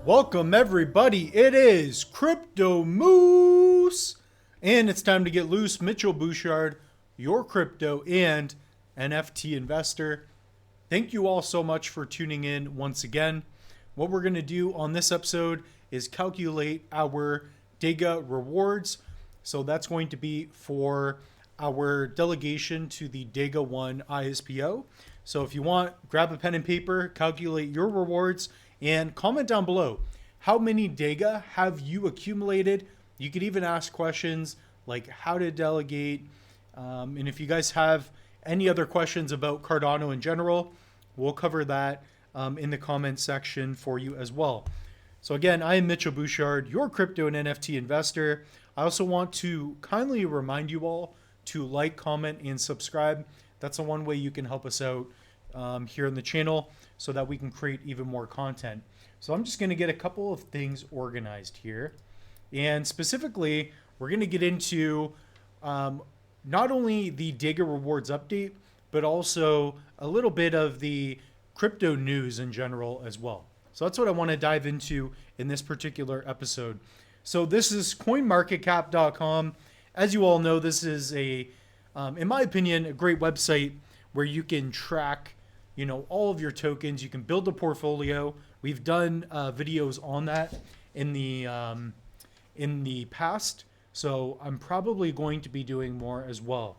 Welcome everybody, it is Crypto Moose, and it's time to get loose. Mitchell Bouchard, your crypto and NFT investor. Thank you all so much for tuning in once again. What we're going to do on this episode is calculate our Dega rewards. So that's going to be for our delegation to the Dega 1 ISPO. So if you want, grab a pen and paper, calculate your rewards, and comment down below. How many Dega have you accumulated? You could even ask questions like how to delegate. And if you guys have any other questions about Cardano in general, we'll cover that in the comment section for you as well. So again, I am Mitchell Bouchard, your crypto and NFT investor. I also want to kindly remind you all to like, comment, and subscribe. That's the one way you can help us out here on the channel so that we can create even more content. So I'm just going to get a couple of things organized here. And specifically, we're going to get into not only the Dega Rewards update, but also a little bit of the crypto news in general as well. So that's what I want to dive into in this particular episode. So this is coinmarketcap.com. As you all know, this is a, in my opinion, a great website where you can track, all of your tokens. You can build a portfolio. We've done videos on that in the past. So I'm probably going to be doing more as well.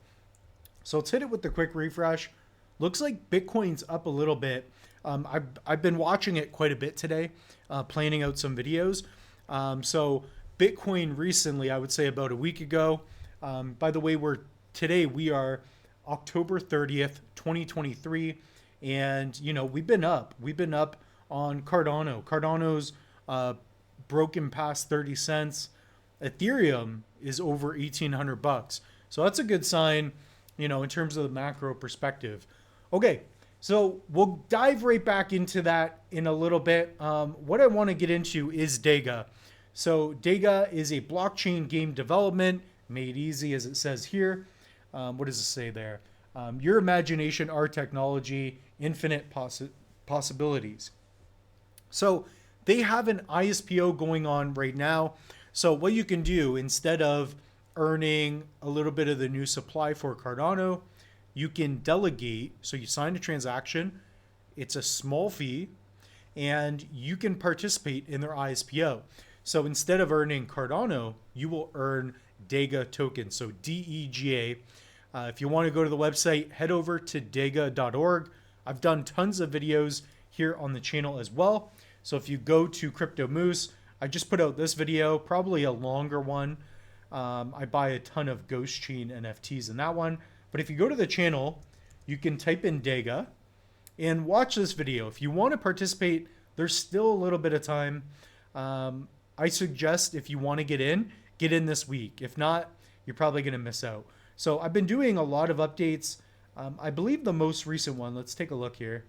So let's hit it with the quick refresh. Looks like Bitcoin's up a little bit. I've been watching it quite a bit today, planning out some videos. So Bitcoin recently, I would say about a week ago. By the way, today we are October 30th, 2023. And, we've been up. We've been up on Cardano. Cardano's broken past 30 cents. Ethereum is over 1,800 bucks. So that's a good sign, in terms of the macro perspective. Okay, so we'll dive right back into that in a little bit. What I want to get into is Dega. So Dega is a blockchain game development made easy, as it says here. What does it say there? Your imagination, our technology, infinite possibilities. So they have an ISPO going on right now. So what you can do, instead of earning a little bit of the new supply for Cardano, you can delegate. So you sign a transaction. It's a small fee, and you can participate in their ISPO. So instead of earning Cardano, you will earn Dega tokens. So DEGA. If you want to go to the website, head over to dega.org. I've done tons of videos here on the channel as well. So if you go to Crypto Moose, I just put out this video, probably a longer one. I buy a ton of Ghost Chain NFTs in that one. But if you go to the channel, you can type in Dega and watch this video. If you want to participate, there's still a little bit of time. I suggest if you want to get in this week. If not, you're probably going to miss out. So I've been doing a lot of updates. I believe the most recent one, let's take a look here.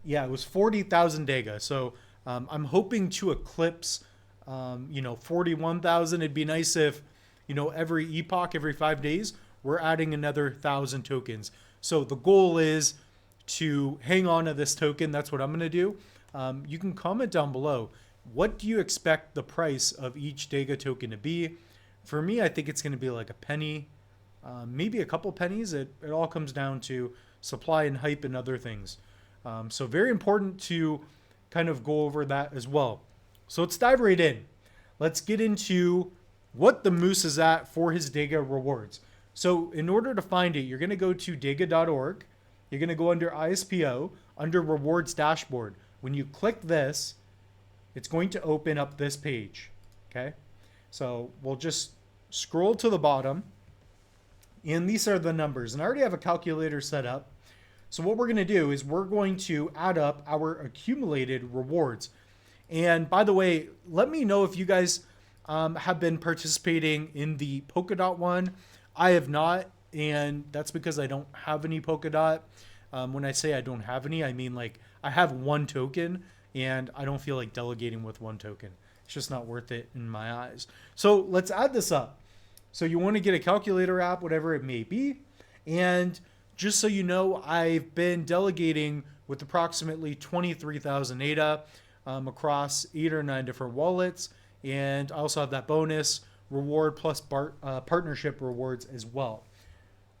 Yeah, it was 40,000 Dega. So I'm hoping to eclipse, 41,000. It'd be nice if, every epoch, every 5 days, we're adding another 1,000 tokens. So the goal is to hang on to this token. That's what I'm going to do. You can comment down below. What do you expect the price of each Dega token to be? For me, I think it's going to be like a penny. Maybe a couple pennies. It all comes down to supply and hype and other things. So very important to kind of go over that as well. So let's dive right in. Let's get into what the Moose is at for his Dega rewards. So in order to find it, you're going to go to dega.org. You're going to go under ISPO, under rewards dashboard. When you click this, it's going to open up this page. Okay. So we'll just scroll to the bottom. And these are the numbers. And I already have a calculator set up. So what we're going to do is we're going to add up our accumulated rewards. And by the way, let me know if you guys have been participating in the Polkadot one. I have not, and that's because I don't have any Polkadot. When I say I don't have any, I mean like I have one token, and I don't feel like delegating with one token. It's just not worth it in my eyes. So let's add this up. So you want to get a calculator app, whatever it may be. And just so you know, I've been delegating with approximately 23,000 ADA. across 8 or 9 different wallets. And I also have that bonus reward plus partnership rewards as well.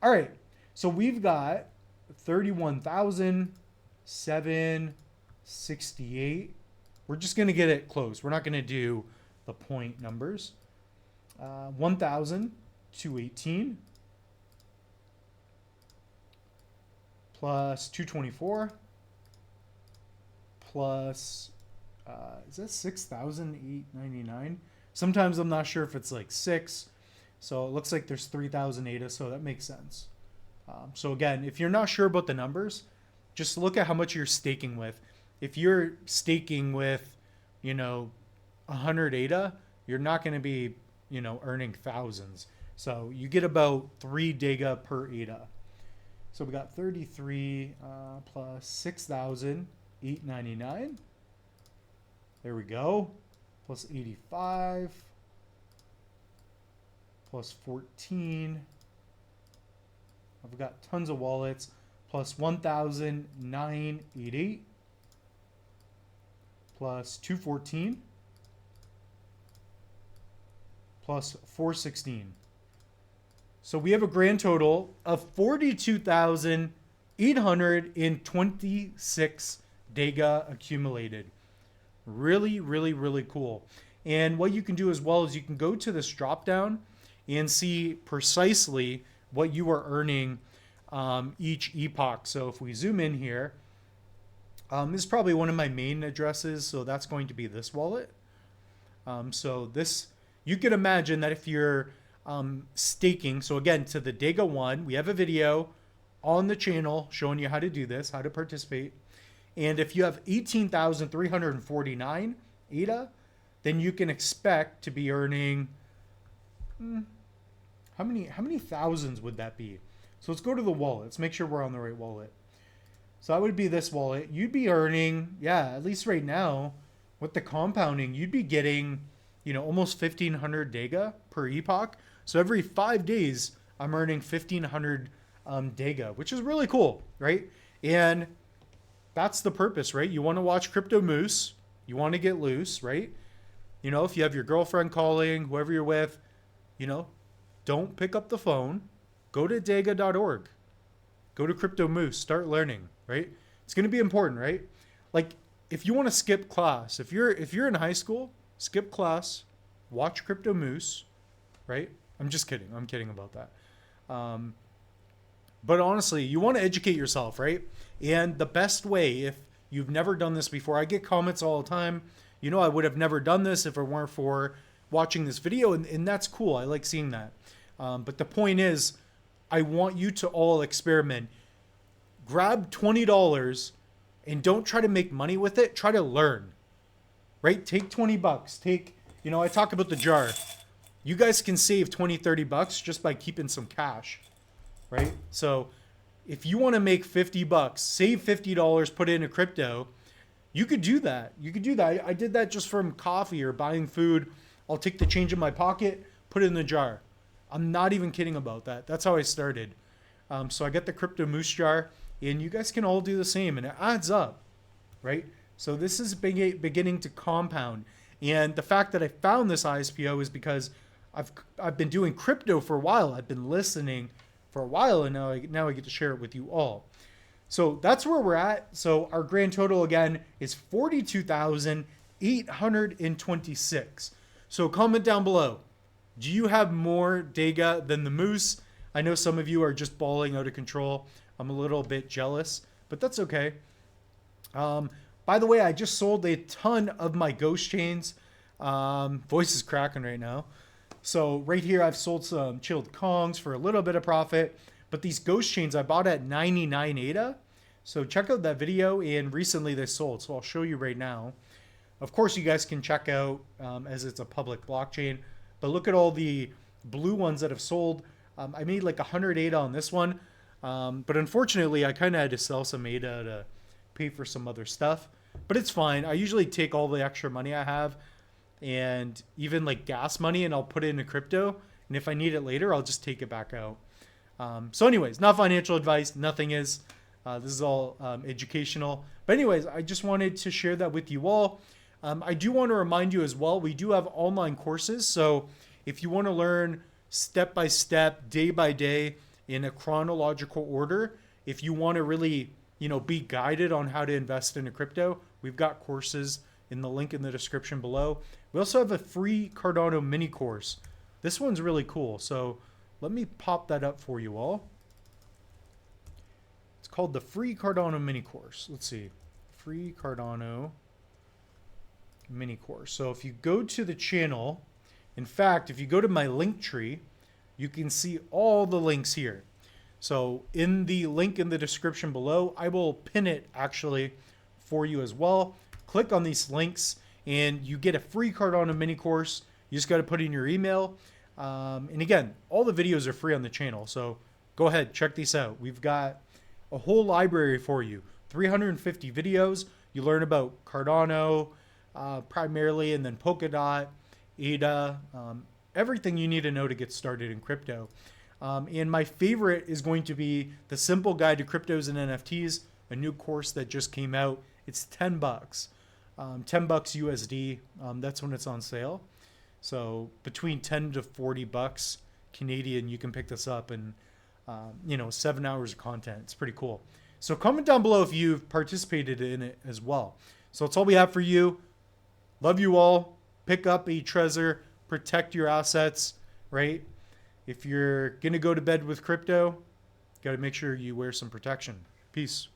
All right, so we've got 31,768. We're just going to get it close. We're not going to do the point numbers. 1,218 plus 224 plus, is that 6,899? Sometimes I'm not sure if it's like 6. So it looks like there's 3,000 ADA, so that makes sense. So again, if you're not sure about the numbers, just look at how much you're staking with. If you're staking with, 100 ADA, you're not going to be, earning thousands. So you get about 3 Dega per ADA. So we got 33 plus 6,899. There we go. Plus 85. Plus 14. I've got tons of wallets. Plus 1,988. Plus 214. Plus 416. So we have a grand total of 42,826 Dega accumulated. Really, really, really cool. And what you can do as well is you can go to this drop down and see precisely what you are earning each epoch. So if we zoom in here, this is probably one of my main addresses. So that's going to be this wallet. So this, you can imagine that if you're staking, so again, to the Dega 1, we have a video on the channel showing you how to do this, how to participate. And if you have 18,349 ADA, then you can expect to be earning, how many thousands would that be? So let's go to the wallet. Let's make sure we're on the right wallet. So that would be this wallet. You'd be earning, at least right now, with the compounding, you'd be getting, almost 1,500 Dega per epoch. So every 5 days, I'm earning 1,500 Dega, which is really cool, right? And that's the purpose, right? You want to watch Crypto Moose. You want to get loose, right? If you have your girlfriend calling, whoever you're with, don't pick up the phone. Go to Dega.org. Go to Crypto Moose. Start learning, right? It's going to be important, right? Like, if you want to skip class, if you're in high school, skip class, watch Crypto Moose, right? I'm just kidding. I'm kidding about that. But honestly, you want to educate yourself, right? And the best way, if you've never done this before, I get comments all the time. I would have never done this if it weren't for watching this video. And that's cool. I like seeing that. But the point is, I want you to all experiment. Grab $20 and don't try to make money with it. Try to learn, right? Take 20 bucks. Take, I talk about the jar. You guys can save 20, 30 bucks just by keeping some cash, right? So if you want to make 50 bucks, save $50, put it into crypto, you could do that. I did that just from coffee or buying food. I'll take the change in my pocket, put it in the jar. I'm not even kidding about that. That's how I started. So I get the Crypto Moose jar, and you guys can all do the same, and it adds up, right? So this is beginning to compound. And the fact that I found this ISPO is because I've been doing crypto for a while. I've been listening for a while, and now I get to share it with you all. So that's where we're at. So our grand total again is 42,826. So comment down below. Do you have more Dega than the Moose? I know some of you are just balling out of control. I'm a little bit jealous, but that's okay. By the way, I just sold a ton of my ghost chains. Voice is cracking right now. So right here, I've sold some chilled Kongs for a little bit of profit. But these ghost chains I bought at 99 ADA. So check out that video, and recently they sold. So I'll show you right now. Of course, you guys can check out as it's a public blockchain. But look at all the blue ones that have sold. I made like 100 ADA on this one. But unfortunately, I kind of had to sell some ADA to pay for some other stuff. But it's fine. I usually take all the extra money I have and even like gas money, and I'll put it into crypto. And if I need it later, I'll just take it back out. So anyways, not financial advice. Nothing is. This is all educational. But anyways, I just wanted to share that with you all. I do want to remind you as well, we do have online courses. So if you want to learn step by step, day by day, in a chronological order, if you want to really, be guided on how to invest in a crypto, we've got courses in the link in the description below. We also have a free Cardano mini course. This one's really cool. So let me pop that up for you all. It's called the free Cardano mini course. Let's see. Free Cardano mini course. So if you go to the channel, in fact, if you go to my link tree, you can see all the links here. So in the link in the description below, I will pin it actually for you as well. Click on these links and you get a free Cardano mini course. You just got to put in your email. And again, all the videos are free on the channel. So go ahead, check these out. We've got a whole library for you, 350 videos. You learn about Cardano primarily, and then Polkadot, ADA, everything you need to know to get started in crypto. And my favorite is going to be the Simple Guide to Cryptos and NFTs, a new course that just came out. It's $10, $10 USD. That's when it's on sale. So between 10 to 40 bucks Canadian, you can pick this up in 7 hours of content. It's pretty cool. So comment down below if you've participated in it as well. So that's all we have for you. Love you all. Pick up a Trezor. Protect your assets, right? If you're going to go to bed with crypto, got to make sure you wear some protection. Peace.